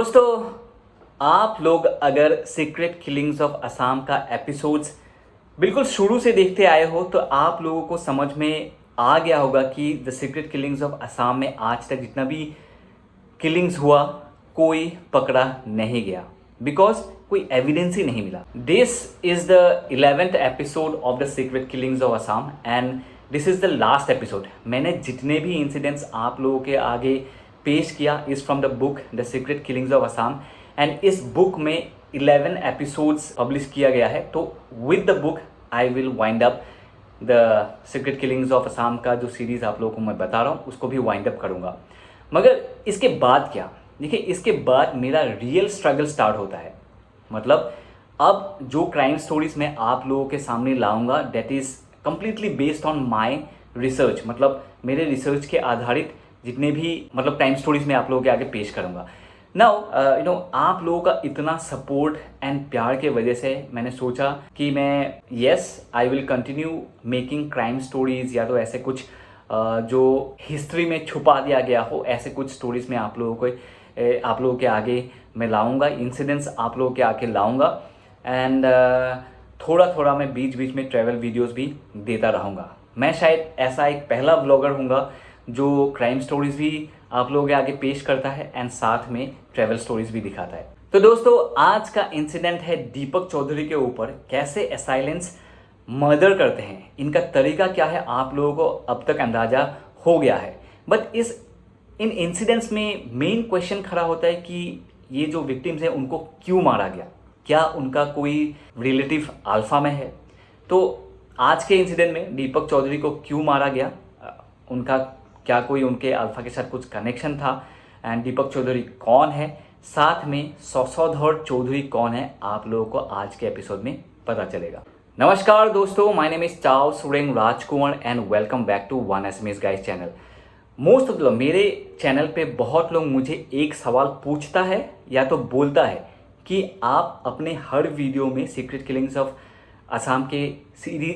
दोस्तों, आप लोग अगर सीक्रेट किलिंग्स ऑफ असम का एपिसोड्स बिल्कुल शुरू से देखते आए हो तो आप लोगों को समझ में आ गया होगा कि the secret killings of Assam में आज तक जितना भी किलिंग्स हुआ कोई पकड़ा नहीं गया बिकॉज कोई एविडेंस ही नहीं मिला। This is the 11th episode of the secret killings of Assam and this is the last episode. मैंने जितने भी इंसिडेंट्स आप लोगों के आगे पेश किया is from the book the secret killings of Assam and इस बुक में 11 एपिसोड्स पब्लिश किया गया है। तो with the book I will wind up the secret killings of Assam का जो सीरीज़ आप लोगों को मैं बता रहा हूँ उसको भी वाइंड अप करूँगा। मगर इसके बाद क्या, देखिए इसके बाद मेरा रियल स्ट्रगल स्टार्ट होता है। मतलब अब जो क्राइम स्टोरीज मैं आप लोगों के सामने लाऊंगा that is completely based on my research. मतलब मेरे रिसर्च के आधारित जितने भी क्राइम स्टोरीज मैं आप लोगों के आगे पेश करूंगा। नाउ आप लोगों का इतना सपोर्ट एंड प्यार के वजह से मैंने सोचा कि मैं I will continue making crime stories या तो ऐसे कुछ जो हिस्ट्री में छुपा दिया गया हो ऐसे कुछ स्टोरीज में आप लोगों के आगे मैं लाऊंगा, इंसिडेंट्स आप लोगों के आगे लाऊंगा एंड थोड़ा थोड़ा मैं बीच बीच में ट्रैवल वीडियोस भी देता रहूँगा। मैं शायद ऐसा एक पहला ब्लॉगर हूँगा जो क्राइम स्टोरीज भी आप लोगों के आगे पेश करता है एंड साथ में ट्रैवल स्टोरीज भी दिखाता है। तो दोस्तों, आज का इंसिडेंट है दीपक चौधरी के ऊपर। कैसे असाइलेंट्स मर्डर करते हैं, इनका तरीका क्या है आप लोगों को अब तक अंदाजा हो गया है। बट इन इंसिडेंट्स में मेन क्वेश्चन खड़ा होता है कि ये जो विक्टिम्स हैं उनको क्यों मारा गया, क्या उनका कोई रिलेटिव अल्फा में है। तो आज के इंसिडेंट में दीपक चौधरी को क्यों मारा गया, उनका क्या कोई उनके अल्फा के साथ कुछ कनेक्शन था एंड दीपक चौधरी कौन है, साथ में शशधर चौधरी कौन है, आप लोगों को आज के एपिसोड में पता चलेगा। नमस्कार दोस्तों, माय नेम इज चाव सुरेंग Rajkumar and welcome back to one SMS guys channel. Most of the मेरे चैनल पे बहुत लोग मुझे एक सवाल पूछता है या तो बोलता है कि आप अपने हर वीडियो में सीक्रेट किलिंग्स ऑफ असम के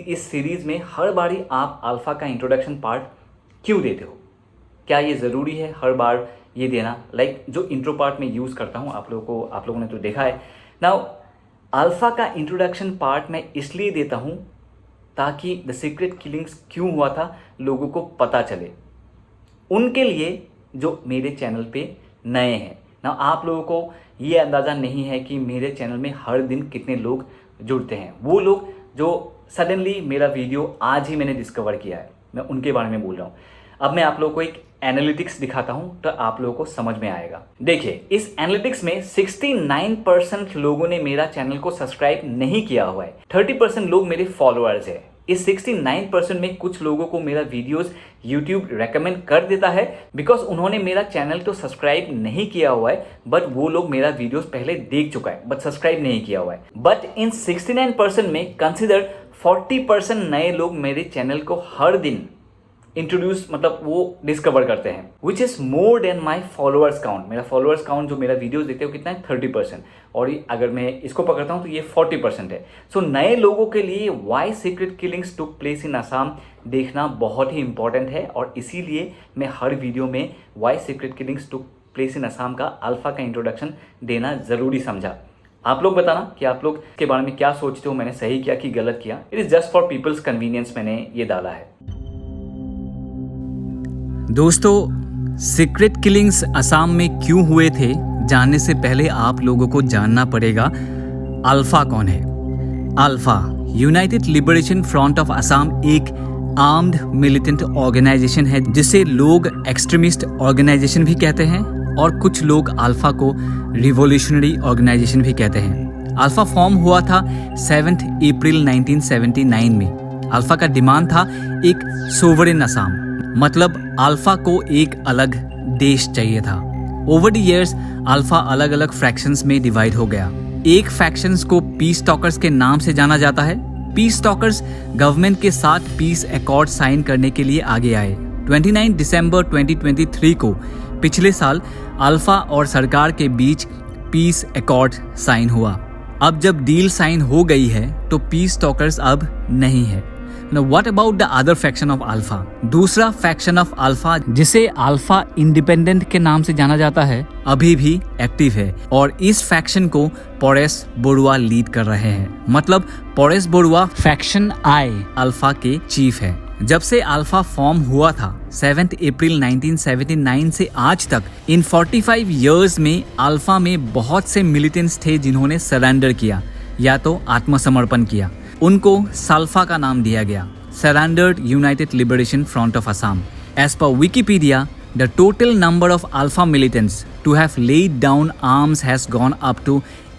इस सीरीज़ में हर बारी आप अल्फा का इंट्रोडक्शन पार्ट क्यों देते हो, क्या ये ज़रूरी है हर बार ये देना। जो इंट्रो पार्ट में यूज़ करता हूँ आप लोगों ने तो देखा है। नाउ अल्फा का इंट्रोडक्शन पार्ट मैं इसलिए देता हूँ ताकि द सीक्रेट किलिंग्स क्यों हुआ था लोगों को पता चले, उनके लिए जो मेरे चैनल पे नए हैं ना। आप लोगों को ये अंदाज़ा नहीं है कि मेरे चैनल में हर दिन कितने लोग जुड़ते हैं। वो लोग जो सडनली मेरा वीडियो आज ही मैंने डिस्कवर किया है, मैं उनके बारे में बोल रहा हूँ। अब मैं आप लोगों को एक एनालिटिक्स दिखाता हूँ तो आप लोगों को समझ में आएगा। देखिए इस एनालिटिक्स में 69% लोगों ने मेरा चैनल को सब्सक्राइब नहीं किया हुआ है, 30% लोग मेरे फॉलोअर्स हैं। इस 69% में कुछ लोगों को मेरा वीडियोस YouTube रेकमेंड कर देता है बिकॉज उन्होंने मेरा चैनल तो सब्सक्राइब नहीं किया हुआ है, बट वो लोग मेरा वीडियोस पहले देख चुका है बट सब्सक्राइब नहीं किया हुआ है। बट इन 69% में कंसिडर 40% नए लोग मेरे चैनल को हर दिन इंट्रोड्यूस वो डिस्कवर करते हैं, which is more than my followers count. मेरा फॉलोअर्स काउंट जो मेरा वीडियोस देखते हो कितना है 30%, और अगर मैं इसको पकड़ता हूँ तो ये 40% है। सो नए लोगों के लिए why secret killings took place in Assam देखना बहुत ही इंपॉर्टेंट है, और इसीलिए मैं हर वीडियो में why secret killings took place in Assam का अल्फा का इंट्रोडक्शन देना ज़रूरी समझा। आप लोग बताना कि आप लोग के बारे में क्या सोचते हो, मैंने सही किया कि गलत किया। It is just for people's convenience मैंने ये डाला है। दोस्तों, सीक्रेट किलिंग्स असम में क्यों हुए थे जानने से पहले आप लोगों को जानना पड़ेगा अल्फा कौन है। Alpha United Liberation Front of Assam एक आर्म्ड मिलिटेंट ऑर्गेनाइजेशन है जिसे लोग एक्सट्रीमिस्ट ऑर्गेनाइजेशन भी कहते हैं और कुछ लोग अल्फा को रिवॉल्यूशनरी ऑर्गेनाइजेशन भी कहते हैं। अल्फा फॉर्म हुआ था 7 अप्रैल 1979 में। अल्फा का डिमांड था एक सोवरेन असम, मतलब अल्फा को एक अलग देश चाहिए था। ओवर द इयर्स अल्फा अलग अलग फ्रैक्शंस में डिवाइड हो गया। एक फैक्शंस को पीस टॉकर्स के नाम से जाना जाता है। पीस टॉकर्स गवर्नमेंट के साथ पीस अकॉर्ड साइन करने के लिए आगे आए। 29 दिसंबर 2023 को पिछले साल अल्फा और सरकार के बीच पीस अकॉर्ड साइन हुआ। अब जब डील साइन हो गई है तो पीस टॉकर्स अब नहीं है। Now what about the other faction of Alpha? दूसरा faction of Alpha जिसे Alpha Independent के नाम से जाना जाता है अभी भी एक्टिव है और इस फैक्शन को परेश बरुआ लीड कर रहे हैं। मतलब परेश बरुआ फैक्शन आई अल्फा के चीफ है। जब से अल्फा फॉर्म हुआ था 7 अप्रैल 1979 से आज तक इन 45 इयर्स में अल्फा में बहुत से मिलिटेंट्स थे जिन्होंने सरेंडर किया या तो आत्मसमर्पण किया। उनको सल्फा का नाम दिया गया, surrendered United Liberation Front of Assam. As per Wikipedia, the total number of alpha militants to have laid down arms has gone up to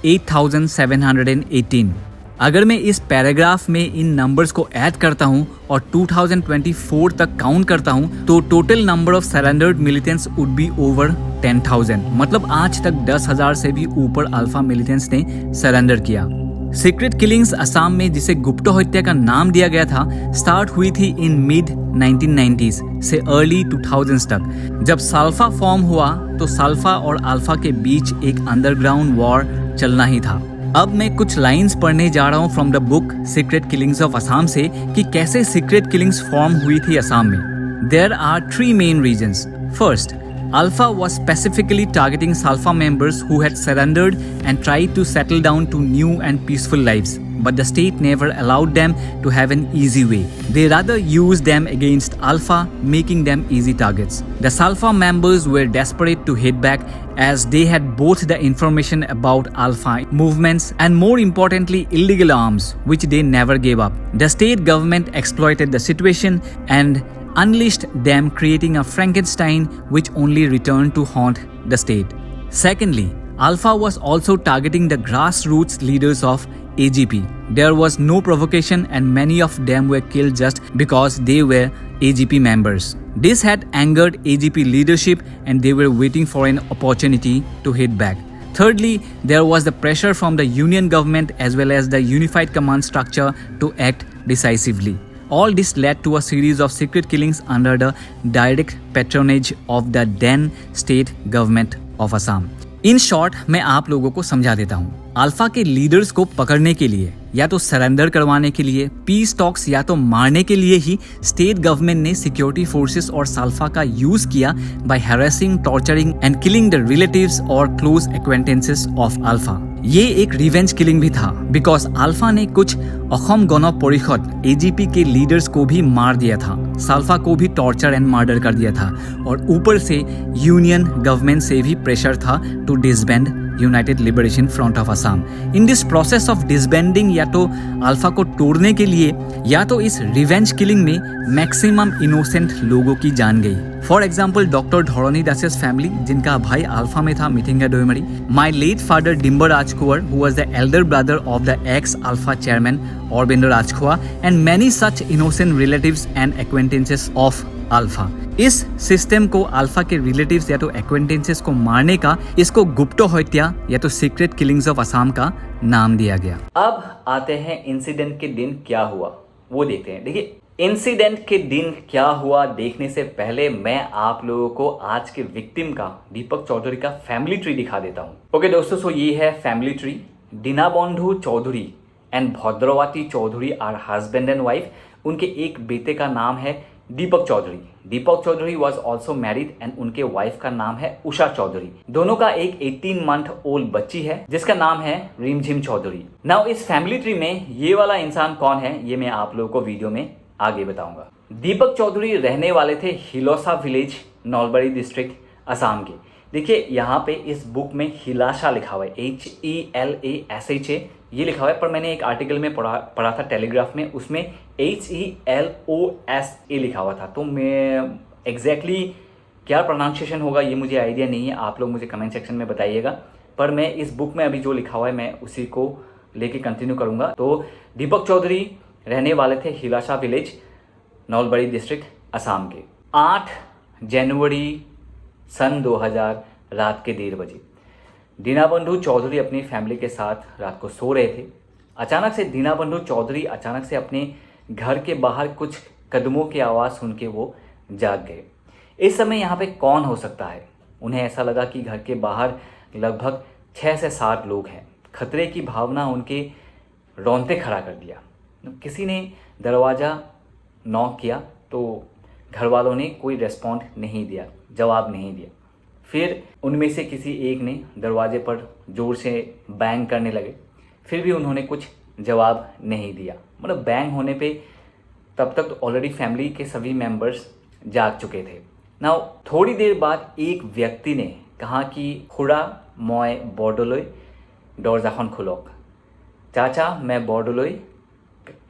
8,718। अगर मैं इस पैराग्राफ में इन नंबर्स को ऐड करता हूं और 2024 तक काउंट करता हूं तो total number of surrendered militants would be over 10,000। मतलब आज तक 10,000 से भी ऊपर अल्फा मिलिटेंट्स ने सरेंडर किया। सीक्रेट किलिंग्स असम में जिसे गुप्त हत्या का नाम दिया गया था स्टार्ट हुई थी इन मिड 1990s से अर्ली 2000s तक। जब सल्फा फॉर्म हुआ तो सल्फा और अल्फा के बीच एक अंडरग्राउंड वॉर चलना ही था। अब मैं कुछ लाइंस पढ़ने जा रहा हूँ from the book secret killings of Assam से कि कैसे सीक्रेट किलिंग्स फॉर्म हुई थी असम में। There are 3 main reasons. First, Alpha was specifically targeting Salfa members who had surrendered and tried to settle down to new and peaceful lives. But the state never allowed them to have an easy way. They rather used them against Alpha, making them easy targets. The Salfa members were desperate to hit back as they had both the information about Alpha movements and more importantly illegal arms, which they never gave up. The state government exploited the situation and unleashed them, creating a Frankenstein which only returned to haunt the state. Secondly, Alpha was also targeting the grassroots leaders of AGP. There was no provocation and many of them were killed just because they were AGP members. This had angered AGP leadership and they were waiting for an opportunity to hit back. Thirdly, there was the pressure from the union government as well as the unified command structure to act decisively. All this led to a series of secret killings under the direct patronage of the then state government of Assam. In short, मैं आप लोगों को समझा देता हूँ। Alpha के leaders को पकड़ने के लिए या तो सरेंडर करवाने के लिए, पीस टॉक्स या तो मारने के लिए ही स्टेट गवर्नमेंट ने सिक्योरिटी फोर्सेस और सल्फा का यूज किया by harassing, torturing and killing the relatives और क्लोज एक्वेंटेंसेस ऑफ अल्फा। ये एक रिवेंज किलिंग भी था बिकॉज अल्फा ने कुछ अखम गण परिषद एजीपी के लीडर्स को भी मार दिया था, सल्फा को भी टॉर्चर एंड मर्डर कर दिया था और ऊपर से यूनियन गवर्नमेंट से भी प्रेशर था to disband United Liberation Front of Assam. In this process of disbanding या तो अल्फा को तोड़ने के लिए या तो इस रिवेंज किलिंग में मैक्सिमम इनोसेंट लोगों की जान गई। फॉर एग्जाम्पल डॉक्टर धरणी दासेस फैमिली जिनका भाई अल्फा में था Mithinga Daimary, my late father Dimber Rajkuwar who was the elder brother of the ex ULFA chairman Aurobindo Rajkhowa and many such innocent relatives and acquaintances of ULFA. इस सिस्टम को अल्फा के रिलेटिव्स या तो एक्वेंटेंसेस को मारने का इसको गुप्त हत्या या तो सीक्रेट किलिंग्स ऑफ असम का नाम दिया गया। अब आते हैं इंसिडेंट के दिन क्या हुआ वो देखते हैं। देखिए, इंसिडेंट के दिन क्या हुआ देखने से पहले मैं आप लोगों को आज के विक्टिम का, दीपक चौधरी का फैमिली ट्री दिखा देता हूँ। ओके दोस्तों, सो ये है family tree. Dinabandhu Choudhury and Bhadravati Choudhury are husband and wife. उनके एक बेटे का नाम है Deepak Choudhury. Deepak Choudhury was also married and उनके वाइफ का नाम है उषा चौधरी। दोनों का एक 18 मंथ ओल्ड बच्ची है जिसका नाम है रिमझिम चौधरी। नाउ इस फैमिली ट्री में ये वाला इंसान कौन है ये मैं आप लोगों को वीडियो में आगे बताऊंगा। दीपक चौधरी रहने वाले थे हिलोसा विलेज, नलबारी डिस्ट्रिक्ट, असम के। देखिए यहाँ पे इस बुक में हिलासा लिखा हुआ है, HELASHA ये लिखा हुआ है, पर मैंने एक आर्टिकल में पढ़ा था टेलीग्राफ में, उसमें HELOSA लिखा हुआ था। तो मैं एग्जैक्टली क्या प्रोनाउंसिएशन होगा ये मुझे आइडिया नहीं है, आप लोग मुझे कमेंट सेक्शन में बताइएगा। पर मैं इस बुक में अभी जो लिखा हुआ है मैं उसी को लेके कंटिन्यू करूँगा। तो दीपक चौधरी रहने वाले थे हिलासा विलेज, नलबारी डिस्ट्रिक्ट, असम के। 8 जनवरी सन 2000 रात के 1:30 बजे दीनाबंधु चौधरी अपनी फैमिली के साथ रात को सो रहे थे। अचानक से दीनाबंधु चौधरी अचानक से अपने घर के बाहर कुछ कदमों की आवाज़ सुन के वो जाग गए। इस समय यहाँ पे कौन हो सकता है? उन्हें ऐसा लगा कि घर के बाहर लगभग 6 से 7 लोग हैं। खतरे की भावना उनके रोंगटे खड़ा कर दिया। किसी ने दरवाज़ा नॉक किया तो घर वालों ने कोई रेस्पॉन्ड नहीं दिया, जवाब नहीं दिया। फिर उनमें से किसी एक ने दरवाजे पर ज़ोर से बैंग करने लगे, फिर भी उन्होंने कुछ जवाब नहीं दिया। मतलब बैंग होने पे तब तक तो ऑलरेडी फैमिली के सभी मेंबर्स जाग चुके थे। नाउ थोड़ी देर बाद एक व्यक्ति ने कहा कि खुड़ा मैं बरदলৈ दरजाखन खुलक, चाचा मैं बरदলৈ,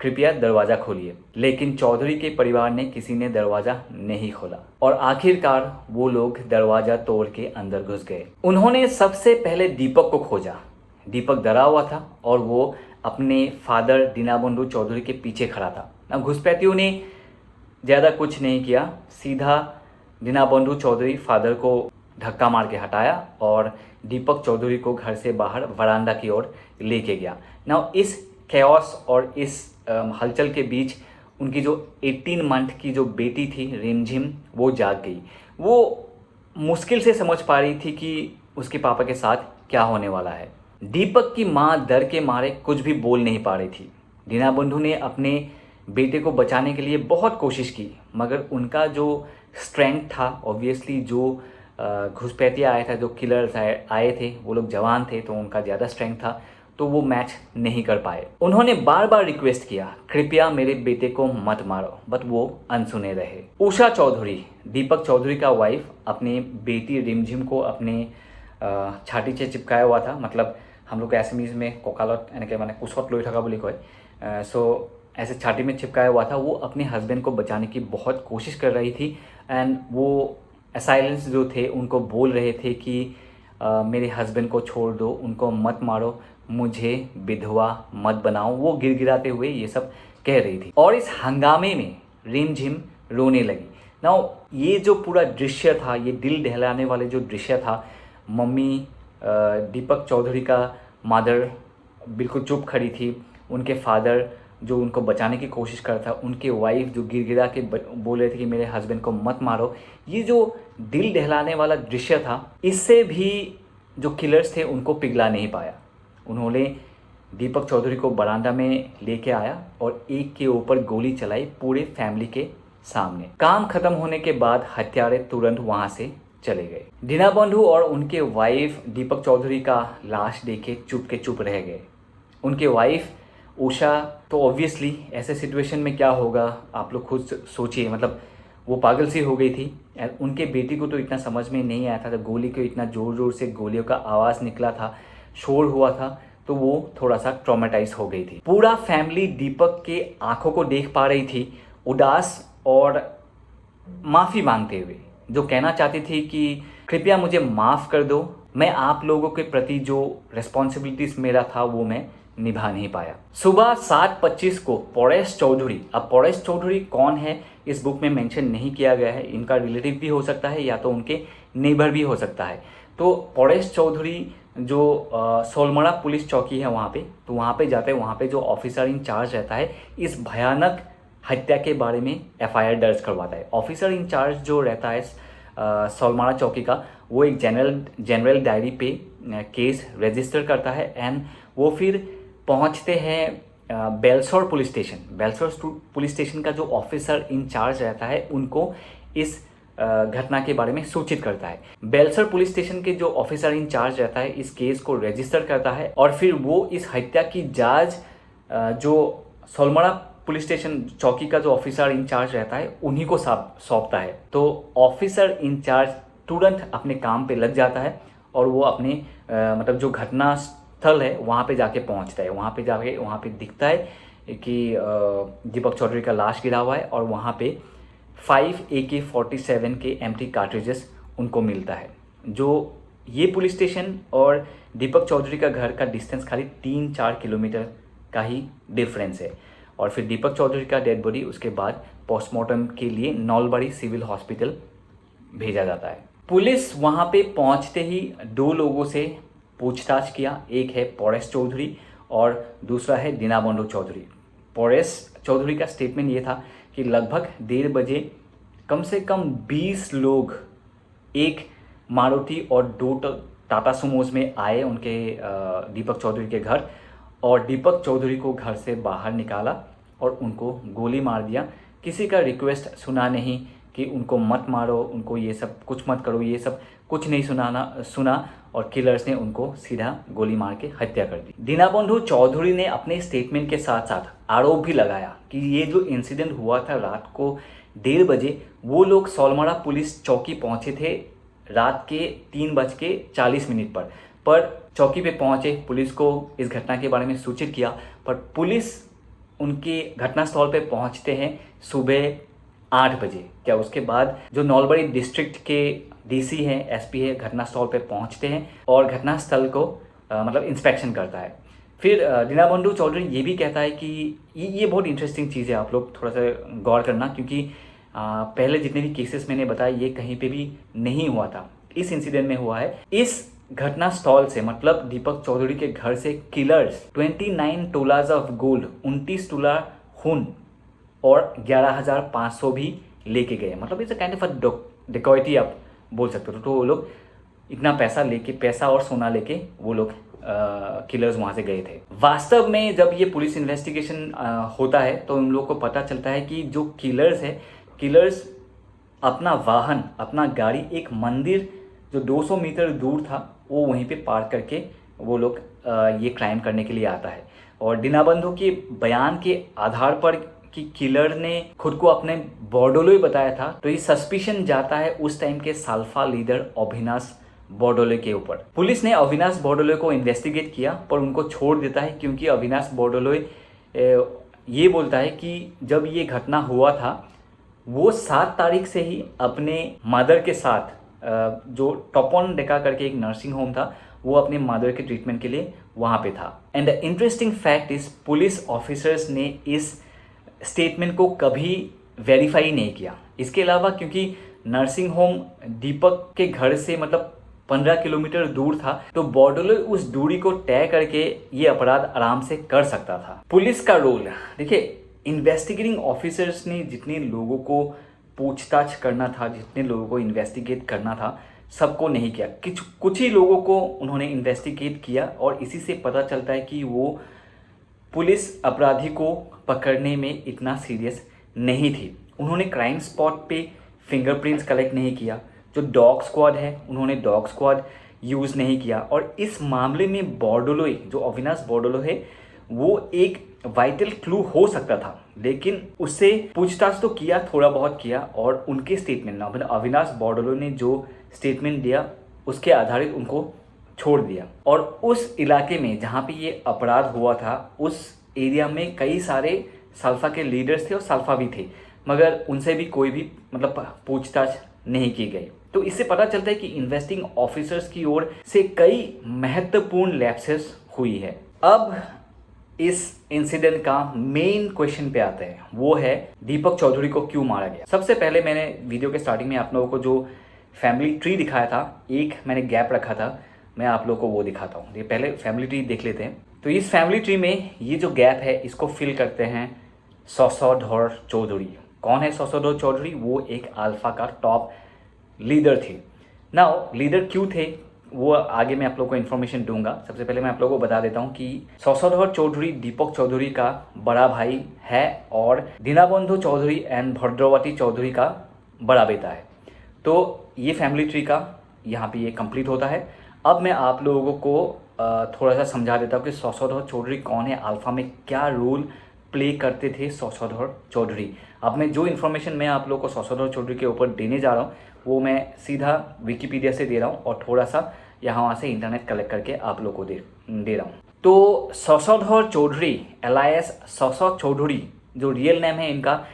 कृपया दरवाज़ा खोलिए। लेकिन चौधरी के परिवार ने किसी ने दरवाज़ा नहीं खोला और आखिरकार वो लोग दरवाज़ा तोड़ के अंदर घुस गए। उन्होंने सबसे पहले दीपक को खोजा। दीपक डरा हुआ था और वो अपने फादर दीनाबंधु चौधरी के पीछे खड़ा था। अब घुसपैठियों ने ज़्यादा कुछ नहीं किया, सीधा दीनाबंधु चौधरी फादर को धक्का मार के हटाया और दीपक चौधरी को घर से बाहर वरांडा की ओर लेके गया। नाउ इस कैओस और इस हलचल के बीच उनकी जो 18 मंथ की जो बेटी थी रिमझिम, वो जाग गई। वो मुश्किल से समझ पा रही थी कि उसके पापा के साथ क्या होने वाला है। दीपक की माँ डर के मारे कुछ भी बोल नहीं पा रही थी। दीनाबंधु ने अपने बेटे को बचाने के लिए बहुत कोशिश की, मगर उनका जो स्ट्रेंथ था, ऑब्वियसली जो घुसपैठिया आया था, जो किलर्स आए थे, वो लोग जवान थे तो उनका ज़्यादा स्ट्रेंथ था, तो वो मैच नहीं कर पाए। उन्होंने बार बार रिक्वेस्ट किया, कृपया मेरे बेटे को मत मारो, बट वो अनसुने रहे। उषा चौधरी, दीपक चौधरी का वाइफ, अपनी बेटी रिमझिम को अपने छाती से चिपकाया हुआ था। मतलब हम लोग एसएमईज में कोकालत एनेके माने कुसत लोई थका बोली कय, सो ऐसे छाती में चिपकाया हुआ था। वो अपने हस्बैंड को बचाने की बहुत कोशिश कर रही थी एंड वो असाइलेंस जो थे उनको बोल रहे थे कि मेरे हस्बैंड को छोड़ दो, उनको मत मारो, मुझे विधवा मत बनाओ। वो गिड़गिड़ाते हुए ये सब कह रही थी और इस हंगामे में रिमझिम रोने लगी। नाउ ये जो पूरा दृश्य था, ये दिल दहलाने वाले जो दृश्य था, मम्मी दीपक चौधरी का मदर बिल्कुल चुप खड़ी थी, उनके फादर जो उनको बचाने की कोशिश कर रहा था, उनके वाइफ जो गिड़गिड़ा के बोल रहे थे कि मेरे हस्बैंड को मत मारो। ये जो दिल दहलाने वाला दृश्य था, इससे भी जो किलर्स थे उनको पिघला नहीं पाया। उन्होंने दीपक चौधरी को बरामदा में लेके आया और एक के ऊपर गोली चलाई पूरे फैमिली के सामने। काम खत्म होने के बाद हत्यारे तुरंत वहां से चले गए। दीनाबंधु और उनके वाइफ दीपक चौधरी का लाश देखे चुप रह गए। उनके वाइफ उषा तो ऑब्वियसली ऐसे सिचुएशन में क्या होगा आप लोग खुद सोचिए, मतलब वो पागल सी हो गई थी। उनके बेटी को तो इतना समझ में नहीं आया था, तो गोली को इतना ज़ोर से गोलियों का आवाज़ निकला था, शोर हुआ था, तो वो थोड़ा सा ट्रॉमेटाइज हो गई थी। पूरा फैमिली दीपक के आंखों को देख पा रही थी, उदास और माफ़ी मांगते हुए, जो कहना चाहती थी कि कृपया मुझे माफ़ कर दो, मैं आप लोगों के प्रति जो रिस्पॉन्सिबिलिटीज़ मेरा था वो मैं निभा नहीं पाया। सुबह 7:25 को परेश चौधरी, अब परेश चौधरी कौन है इस बुक में मेंशन नहीं किया गया है, इनका रिलेटिव भी हो सकता है या तो उनके नेबर भी हो सकता है। तो परेश चौधरी जो सोलमड़ा पुलिस चौकी है वहाँ पे, तो वहाँ पे जाते हैं, वहाँ पे जो ऑफिसर इंचार्ज रहता है इस भयानक हत्या के बारे में एफआईआर दर्ज करवाता है। ऑफिसर इंचार्ज जो रहता है सोलमड़ा चौकी का, वो एक जनरल डायरी पे केस रजिस्टर करता है एंड वो फिर पहुंचते हैं बेलसोर पुलिस स्टेशन। बेलसोर पुलिस स्टेशन का जो ऑफिसर इंचार्ज रहता है उनको इस घटना के बारे में सूचित करता है। बेलसर पुलिस स्टेशन के जो ऑफिसर इंचार्ज रहता है इस केस को रजिस्टर करता है और फिर वो इस हत्या की जांच जो सोलमड़ा पुलिस स्टेशन चौकी का जो ऑफिसर इंचार्ज रहता है उन्हीं को सौंपता है। तो ऑफिसर इंचार्ज तुरंत अपने काम पे लग जाता है और वो अपने मतलब जो घटना स्थल है वहाँ पे जाके पहुँचता है। वहाँ पे दिखता है कि दीपक चौधरी का लाश गिरा हुआ है और वहाँ पे 5 AK-47 के एम्प्टी कार्ट्रिजेस उनको मिलता है। जो ये पुलिस स्टेशन और दीपक चौधरी का घर का डिस्टेंस खाली 3-4 किलोमीटर का ही डिफरेंस है। और फिर दीपक चौधरी का डेड बॉडी उसके बाद पोस्टमार्टम के लिए नौलबाड़ी सिविल हॉस्पिटल भेजा जाता है। पुलिस वहाँ पे पहुँचते ही 2 लोगों से पूछताछ किया, एक है परेश चौधरी और दूसरा है दीनाबंधु चौधरी। परेश चौधरी का स्टेटमेंट ये था कि लगभग 1:30 बजे कम से कम 20 लोग एक मारुति और 2 टाटा सुमोज में आए उनके दीपक चौधरी के घर और दीपक चौधरी को घर से बाहर निकाला और उनको गोली मार दिया। किसी का रिक्वेस्ट सुना नहीं कि उनको मत मारो, उनको ये सब कुछ मत करो, ये सब कुछ नहीं सुना और किलर्स ने उनको सीधा गोली मार के हत्या कर दी। दीनबंधु चौधरी ने अपने स्टेटमेंट के साथ साथ आरोप भी लगाया कि ये जो इंसिडेंट हुआ था रात को 1:30 बजे, वो लोग सौलमारा पुलिस चौकी पहुंचे थे रात के 3:40 पर चौकी पे पहुंचे, पुलिस को इस घटना के बारे में सूचित किया, पर पुलिस उनके घटनास्थल पे पहुंचते हैं सुबह 8 बजे। क्या उसके बाद जो नौलबरी डिस्ट्रिक्ट के डीसी हैं, एसपी है, घटनास्थल पे पहुंचते हैं और घटनास्थल को मतलब इंस्पेक्शन करता है। फिर दीनबंधु चौधरी ये भी कहता है कि ये बहुत इंटरेस्टिंग चीज़ है, आप लोग थोड़ा सा गौर करना, क्योंकि पहले जितने भी केसेस मैंने बताए ये कहीं पे भी नहीं हुआ था, इस इंसिडेंट में हुआ है। इस घटनास्थल से मतलब दीपक चौधरी के घर से किलर्स 29 तोलाज ऑफ गोल्ड, 29 तोला खून और 11,500 भी लेके गए। मतलब it's a kind of a dacoity आप बोल सकते हो। तो वो लोग इतना पैसा और सोना लेके वो लोग किलर्स वहाँ से गए थे। वास्तव में जब ये पुलिस इन्वेस्टिगेशन होता है तो उन लोगों को पता चलता है कि जो किलर्स अपना वाहन, अपना गाड़ी एक मंदिर जो 200 मीटर दूर था वो वहीं पे पार्क करके वो लोग ये क्राइम करने के लिए आता है। और दीनबंधु के बयान के आधार पर कि किलर ने खुद को अपने बोर्डोलोई बताया था, तो ये सस्पिशन जाता है उस टाइम के साल्फा लीडर अविनाश बोर्डोलोई के ऊपर। पुलिस ने अविनाश बोर्डोलोई को इन्वेस्टिगेट किया पर उनको छोड़ देता है, क्योंकि अविनाश बोर्डोलोई ये बोलता है कि जब ये घटना हुआ था वो 7 तारीख से ही अपने मदर के साथ जो टॉपॉन डेका करके एक नर्सिंग होम था, वो अपने मदर के ट्रीटमेंट के लिए वहाँ पे था। And the interesting fact is police officers ने इस स्टेटमेंट को कभी वेरीफाई नहीं किया। इसके अलावा क्योंकि नर्सिंग होम दीपक के घर से मतलब 15 किलोमीटर दूर था, तो बोर्डोलोई उस दूरी को तय करके ये अपराध आराम से कर सकता था। पुलिस का रोल देखिए, इन्वेस्टिगेटिंग ऑफिसर्स ने जितने लोगों को पूछताछ करना था, जितने लोगों को इन्वेस्टिगेट करना था, सबको नहीं किया। कुछ ही लोगों को उन्होंने इन्वेस्टिगेट किया और इसी से पता चलता है कि वो पुलिस अपराधी को पकड़ने में इतना सीरियस नहीं थी। उन्होंने क्राइम स्पॉट पे फिंगरप्रिंट्स कलेक्ट नहीं किया। जो डॉग स्क्वाड है उन्होंने डॉग स्क्वाड यूज़ नहीं किया। और इस मामले में बोर्डोलोई, जो अविनाश बोर्डोलोई है, वो एक वाइटल क्लू हो सकता था, लेकिन उससे पूछताछ तो किया, थोड़ा बहुत किया, और उनके स्टेटमेंट मतलब अविनाश बोर्डोलोई ने जो स्टेटमेंट दिया उसके आधारित उनको छोड़ दिया। और उस इलाके में जहाँ पे ये अपराध हुआ था, उस एरिया में कई सारे साल्फा के लीडर्स थे और साल्फा भी थे, मगर उनसे भी कोई भी मतलब पूछताछ नहीं की गई। तो इससे पता चलता है कि इन्वेस्टिंग ऑफिसर्स की ओर से कई महत्वपूर्ण लैप्सेस हुई है। अब इस इंसिडेंट का मेन क्वेश्चन पे आते हैं, वो है दीपक चौधरी को क्यों मारा गया। सबसे पहले मैंने वीडियो के स्टार्टिंग में आप लोगों को जो फैमिली ट्री दिखाया था, एक मैंने गैप रखा था, मैं आप लोगों को वो दिखाता हूँ। ये पहले फैमिली ट्री देख लेते हैं। तो इस फैमिली ट्री में ये जो गैप है इसको फिल करते हैं शशधर चौधरी। कौन है शशधर चौधरी? वो एक अल्फा का टॉप लीडर थे। नाउ लीडर क्यों थे वो आगे मैं आप लोगों को इन्फॉर्मेशन दूंगा। सबसे पहले मैं आप लोगों को बता देता हूँ कि शशधर चौधरी दीपक चौधरी का बड़ा भाई है और दीनबंधु चौधरी एंड भद्रवती चौधरी का बड़ा बेटा है। तो ये फैमिली ट्री का यहाँ पे ये कंप्लीट होता है। अब मैं आप लोगों को थोड़ा सा समझा देता हूँ कि शशधर चौधरी कौन है, अल्फा में क्या रोल प्ले करते थे शशधर चौधरी। अब मैं जो इन्फॉर्मेशन मैं आप लोगों को शशधर चौधरी के ऊपर देने जा रहा हूँ वो मैं सीधा विकिपीडिया से दे रहा हूँ और थोड़ा सा यहाँ वहाँ से इंटरनेट कलेक्ट करके आप लोगों को दे रहा हूँ। तो शशधर चौधरी एलायस शश चौधरी, जो रियल नेम है इनका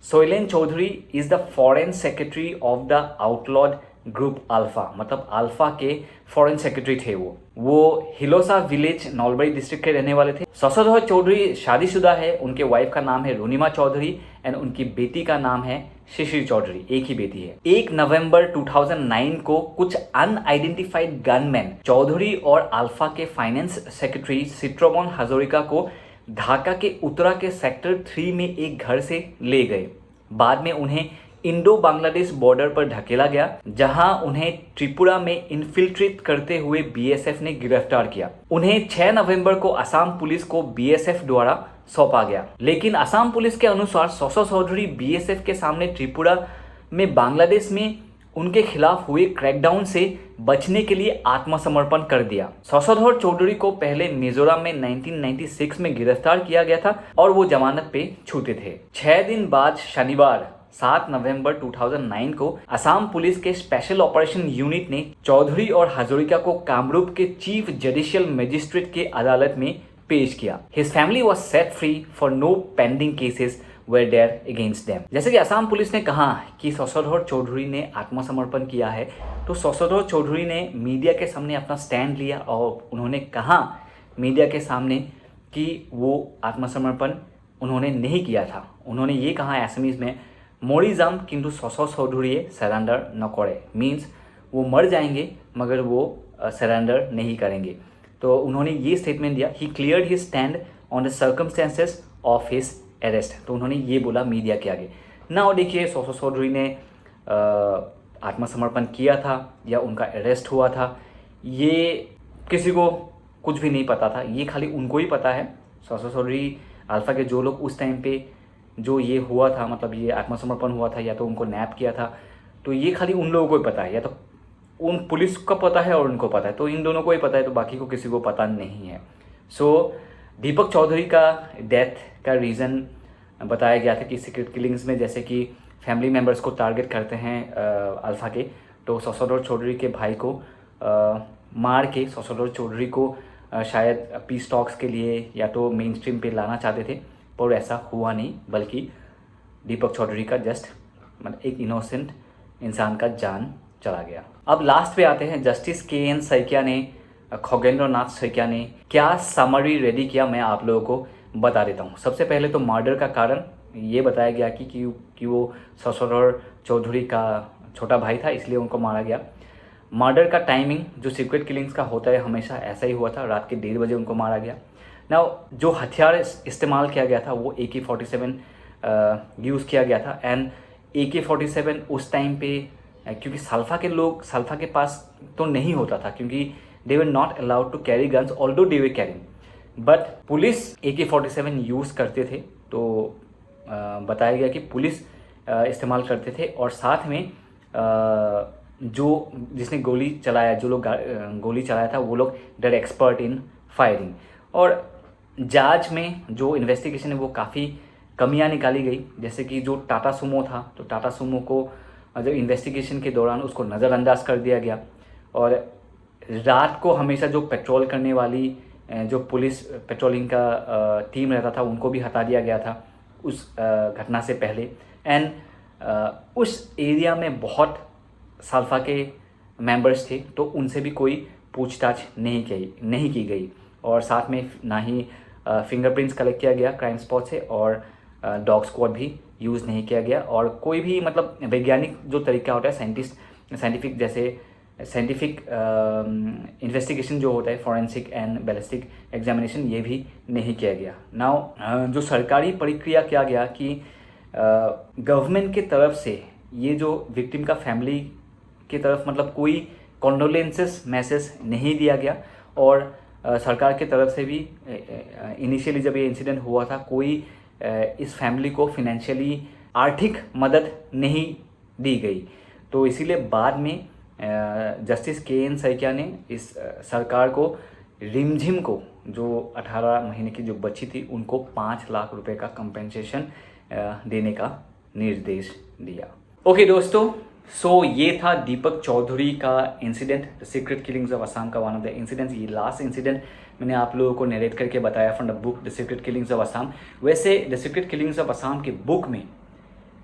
Shailen Choudhury, is the foreign secretary of the outlawed group ULFA. मतलब अल्फा के फॉरेन सेक्रेटरी थे वो हिलोसा विलेज नौलबरी डिस्ट्रिक्ट के रहने वाले थे। शशधर चौधरी शादीशुदा है, उनके वाइफ का नाम है रुनिमा चौधरी एंड उनकी बेटी का नाम है शिशिर चौधरी, एक ही बेटी है। 1 नवंबर 2009 को कुछ अनआइडेंटिफाइड गनमैन चौधरी और अल्फा के फाइनेंस सेक्रेटरी चित्रमन हजारिका को ढाका के उत्तरा के सेक्टर 3 में एक घर से ले गए। बाद में उन्हें इंडो बांग्लादेश बॉर्डर पर ढकेला गया, जहां उन्हें त्रिपुरा में इन्फिल्ट्रेट करते हुए बीएसएफ ने गिरफ्तार किया। उन्हें 6 नवंबर को असम पुलिस को बीएसएफ द्वारा सौंपा गया। लेकिन असम पुलिस के अनुसार सौसो चौधरी बीएसएफ के सामने त्रिपुरा में बांग्लादेश में उनके खिलाफ हुए क्रैकडाउन से बचने के लिए आत्मसमर्पण कर दिया। शशधर चौधरी को पहले मिजोरम में 1996 में गिरफ्तार किया गया था और वो जमानत पे छूटे थे। 6 दिन बाद शनिवार 7 नवंबर 2009 को असम पुलिस के स्पेशल ऑपरेशन यूनिट ने चौधरी और हजोरिका को कामरूप के चीफ जुडिशियल मजिस्ट्रेट के अदालत में पेश किया। His family was set free for no pending cases were there against them। जैसे कि असम पुलिस ने कहा कि शशधर चौधरी ने आत्मसमर्पण किया है, तो शशधर चौधरी ने मीडिया के सामने अपना स्टैंड लिया और उन्होंने कहा मीडिया के सामने कि वो आत्मसमर्पण उन्होंने नहीं किया था। उन्होंने ये कहा एसएमएस में, मरी जाम किंतु शशधर चौधरी सरेंडर न करे, मीन्स वो मर जाएंगे मगर वो सरेंडर नहीं करेंगे। तो उन्होंने ये स्टेटमेंट दिया, ही cleared his stand on the circumstances of his arrest. तो उन्होंने ये बोला मीडिया के आगे। ना देखिए शशधर चौधरी ने आत्मसमर्पण किया था या उनका अरेस्ट हुआ था, ये किसी को कुछ भी नहीं पता था, ये खाली उनको ही पता है। शशधर चौधरी अल्फा के जो लोग उस टाइम पे जो ये हुआ था, मतलब ये आत्मसमर्पण हुआ था या तो उनको नैप किया था, तो ये खाली उन लोगों को ही पता है, या तो उन पुलिस को पता है और उनको पता है, तो इन दोनों को ही पता है, तो बाकी को किसी को पता नहीं है। सो दीपक चौधरी का डेथ का रीज़न बताया गया था कि सीक्रेट किलिंग्स में जैसे कि फैमिली मेम्बर्स को टारगेट करते हैं अल्फा के, तो शशधर चौधरी के भाई को मार के शशधर चौधरी को शायद पीस टॉक्स के लिए या तो मेन स्ट्रीम पे लाना चाहते थे, पर ऐसा हुआ नहीं, बल्कि दीपक चौधरी का जस्ट मतलब एक इनोसेंट इंसान का जान चला गया। अब लास्ट पे आते हैं, जस्टिस के.एन. सैकिया ने, खगेंद्र नाथ सैकिया ने क्या समरी रेडी किया, मैं आप लोगों को बता देता हूँ। सबसे पहले तो मर्डर का कारण ये बताया गया कि वो शशधर चौधरी का छोटा भाई था, इसलिए उनको मारा गया। मर्डर का टाइमिंग जो सीक्रेट किलिंग्स का होता है हमेशा ऐसा ही हुआ था, रात के 1:30 बजे उनको मारा गया। ना जो हथियार इस्तेमाल किया गया था वो AK-47 यूज़ किया गया था। एंड AK-47 उस टाइम पे क्योंकि सल्फा के पास तो नहीं होता था, क्योंकि they were not allowed to carry guns although they were carrying, but police AK-47 use करते थे। तो बताया गया कि पुलिस इस्तेमाल करते थे और साथ में जो जिसने गोली चलाया, जो लोग गोली चलाया था वो लोग देर एक्सपर्ट इन फायरिंग। और जांच में जो इन्वेस्टिगेशन है वो काफ़ी कमियां निकाली गई, जैसे कि जो टाटा सुमो था, तो टाटा सुमो को जब इन्वेस्टिगेशन के दौरान उसको नज़रअंदाज कर दिया गया और रात को हमेशा जो पेट्रोल करने वाली जो पुलिस पेट्रोलिंग का टीम रहता था उनको भी हटा दिया गया था उस घटना से पहले। एंड उस एरिया में बहुत सल्फा के मेंबर्स थे, तो उनसे भी कोई पूछताछ नहीं की गई और साथ में ना ही फिंगरप्रिंट्स कलेक्ट किया गया क्राइम स्पॉट से और डॉग स्क्वाड भी यूज़ नहीं किया गया और कोई भी मतलब वैज्ञानिक जो तरीका होता है साइंटिफिक इन्वेस्टिगेशन जो होता है, फॉरेंसिक एंड बैलिस्टिक एग्जामिनेशन, ये भी नहीं किया गया। नाउ जो सरकारी प्रक्रिया किया गया कि गवर्नमेंट के तरफ से ये जो विक्टिम का फैमिली की तरफ मतलब कोई कॉन्डोलेंसेस मैसेज नहीं दिया गया और सरकार की तरफ से भी इनिशियली जब ये इंसिडेंट हुआ था कोई इस फैमिली को फिनेंशियली आर्थिक मदद नहीं दी गई। तो इसीलिए बाद में जस्टिस के.एन. सैकिया ने इस सरकार को रिमझिम को जो 18 महीने की जो बच्ची थी उनको 5 लाख रुपए का कंपेंसेशन देने का निर्देश दिया। ओके दोस्तों, सो ये था दीपक चौधरी का incident, the secret killings of Assam का वन ऑफ द इंसिडेंट्स। ये लास्ट इंसिडेंट मैंने आप लोगों को नरेट करके बताया from the book the secret killings of Assam. वैसे the secret killings of Assam की बुक में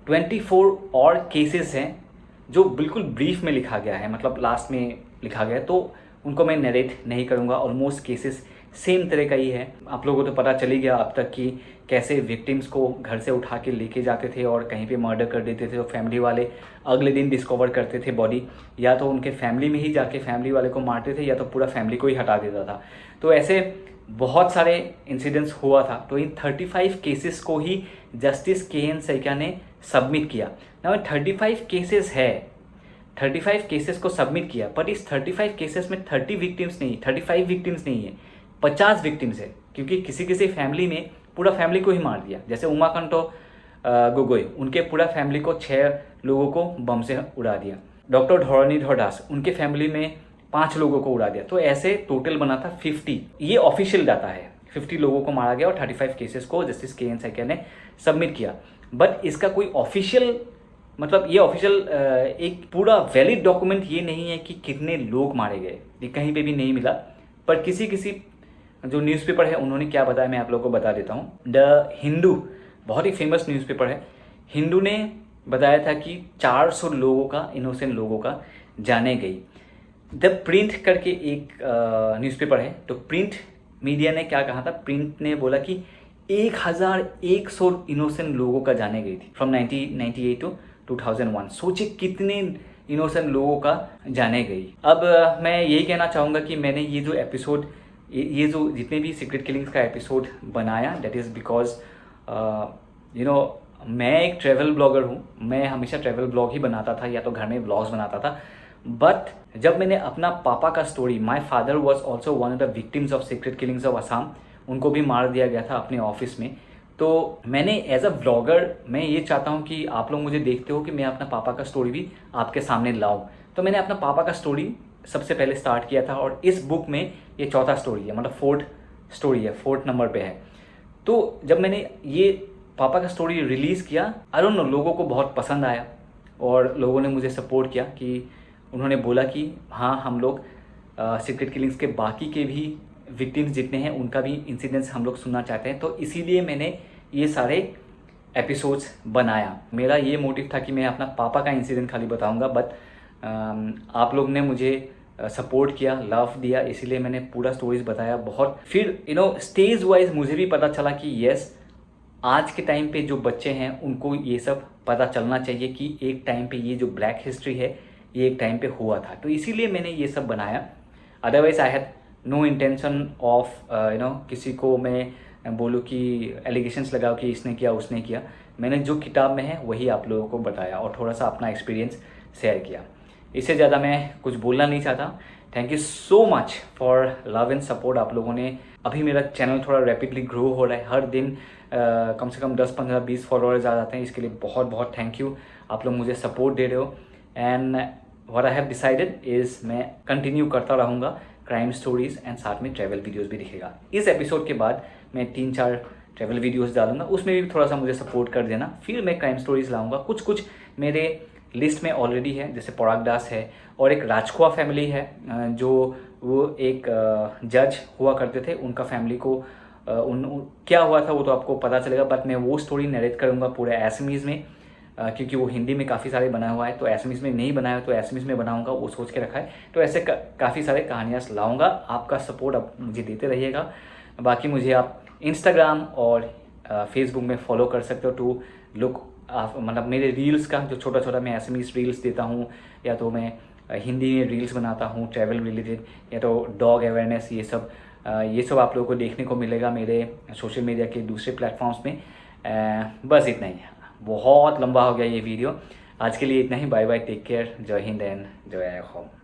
24 और केसेस हैं जो बिल्कुल ब्रीफ में लिखा गया है, मतलब लास्ट में लिखा गया है, तो उनको मैं नरेट नहीं करूँगा। ऑलमोस्ट केसेस सेम तरह का ही है। आप लोगों को तो पता चली गया अब तक कि कैसे विक्टिम्स को घर से उठा के लेके जाते थे और कहीं पे मर्डर कर देते थे, तो फैमिली वाले अगले दिन डिस्कवर करते थे बॉडी, या तो उनके फैमिली में ही जाके फैमिली वाले को मारते थे या तो पूरा फैमिली को ही हटा देता था। तो ऐसे बहुत सारे इंसिडेंट्स हुआ था। तो इन 35 केसेस को ही जस्टिस के.एन. सैकिया ने सबमिट किया। ना 35 केसेस है, 35 केसेस को सबमिट किया, पर इस 35 केसेस में 35 विक्टिम्स नहीं है, 50 विक्टिम्स है, क्योंकि किसी किसी फैमिली में पूरा फैमिली को ही मार दिया। जैसे उमाकांत गोगोई, उनके पूरा फैमिली को 6 लोगों को बम से उड़ा दिया। डॉक्टर धरणीधर दास, उनके फैमिली में 5 लोगों को उड़ा दिया। तो ऐसे टोटल बना था 50। ये ऑफिशियल डाटा है, 50 लोगों को मारा गया और 35 केसेस को जस्टिस के एन सैकिया ने सबमिट किया। बट इसका कोई ऑफिशियल मतलब ये ऑफिशियल एक पूरा वैलिड डॉक्यूमेंट ये नहीं है कि कितने लोग मारे गए, ये कहीं पे भी नहीं मिला। पर किसी जो न्यूज़पेपर है उन्होंने क्या बताया मैं आप लोगों को बता देता हूँ। द हिंदू, बहुत ही फेमस न्यूज़पेपर है, हिंदू ने बताया था कि 400 लोगों का, इनोसेंट लोगों का जाने गई। द प्रिंट करके एक न्यूज़पेपर है, तो प्रिंट मीडिया ने क्या कहा था, प्रिंट ने बोला कि 1100 इनोसेंट लोगों का जाने गई थी फ्रॉम 1998 टू 2001। सोचिए कितने इनोसेंट लोगों का जाने गई। अब मैं यही कहना चाहूँगा कि मैंने ये जो एपिसोड, ये जो जितने भी सीक्रेट किलिंग्स का एपिसोड बनाया, दैट इज़ बिकॉज मैं एक ट्रैवल ब्लॉगर हूँ। मैं हमेशा ट्रैवल ब्लॉग ही बनाता था या तो घर में ब्लॉग्स बनाता था। बट जब मैंने अपना पापा का story, my father was also one of the victims of secret killings of Assam, उनको भी मार दिया गया था अपने ऑफिस में। तो मैंने एज अ ब्लॉगर मैं ये चाहता हूँ कि आप लोग मुझे देखते हो कि मैं अपना पापा का स्टोरी भी आपके सामने लाऊं। तो मैंने अपना पापा का स्टोरी सबसे पहले स्टार्ट किया था और इस बुक में ये 4था स्टोरी है, मतलब 4th स्टोरी है, 4th नंबर पे है। तो जब मैंने ये पापा का स्टोरी रिलीज़ किया, आई डोंट नो, लोगों को बहुत पसंद आया और लोगों ने मुझे सपोर्ट किया कि उन्होंने बोला कि हाँ, हम लोग सीक्रेट किलिंग्स के बाकी के भी विक्टिम्स जितने हैं उनका भी इंसिडेंट्स हम लोग सुनना चाहते हैं। तो इसीलिए मैंने ये सारे एपिसोड्स बनाया। मेरा ये मोटिव था कि मैं अपना पापा का इंसिडेंट खाली बताऊंगा, बट आप लोग ने मुझे सपोर्ट किया, लव दिया, इसीलिए मैंने पूरा स्टोरीज बताया बहुत। फिर स्टेज वाइज मुझे भी पता चला कि यस, आज के टाइम पे जो बच्चे हैं उनको ये सब पता चलना चाहिए कि एक टाइम पे ये जो ब्लैक हिस्ट्री है ये एक टाइम पे हुआ था। तो इसीलिए मैंने ये सब बनाया। Otherwise I had no intention of किसी को मैं बोलूँ कि एलिगेशंस लगाओ कि इसने किया उसने किया। मैंने जो किताब में है वही आप लोगों को बताया और थोड़ा सा अपना एक्सपीरियंस शेयर किया। इससे ज़्यादा मैं कुछ बोलना नहीं चाहता। Thank you so much for love and support आप लोगों ने। अभी मेरा चैनल थोड़ा रैपिडली ग्रो हो रहा है, हर दिन कम से कम 10, 15, 20 फॉलोअर्स आ जाते हैं। इसके लिए बहुत बहुत थैंक यू, आप लोग मुझे सपोर्ट दे रहे हो। And what I have decided is मैं कंटिन्यू करता रहूँगा क्राइम स्टोरीज एंड साथ में ट्रैवल वीडियोस भी दिखेगा। इस एपिसोड के बाद मैं 3-4 ट्रैवल वीडियोस डालूंगा, उसमें भी थोड़ा सा मुझे सपोर्ट कर देना। फिर मैं क्राइम स्टोरीज लाऊंगा। कुछ मेरे लिस्ट में ऑलरेडी है, जैसे पराग दास है और एक राजखुआ फैमिली है, जो वो एक जज हुआ करते थे। उनका फैमिली को क्या हुआ था वो तो आपको पता चलेगा, बट मैं वो स्टोरी नरेट करूँगा पूरे एसएमईज़ में, क्योंकि वो हिंदी में काफ़ी सारे बना हुआ है। तो एसएमईज़ में नहीं बनाया तो एसएमईज़ में बनाऊंगा, वो सोच के रखा है। तो ऐसे काफ़ी सारे कहानियाँ लाऊंगा। आपका सपोर्ट आप मुझे देते रहिएगा। बाकी मुझे आप इंस्टाग्राम और फेसबुक में फॉलो कर सकते हो टू लुक, मतलब मेरे रील्स का जो छोटा मैं एसएमईज़ रील्स देता हूँ, या तो मैं हिंदी में रील्स बनाता हूँ ट्रैवल रिलेटेड, या तो डॉग अवेयरनेस, ये सब आप लोगों को देखने को मिलेगा मेरे सोशल मीडिया के दूसरे प्लेटफॉर्म्स में। बस इतना ही, बहुत लंबा हो गया ये वीडियो। आज के लिए इतना ही। बाय बाय, टेक केयर, जय हिंद एंड जय होम।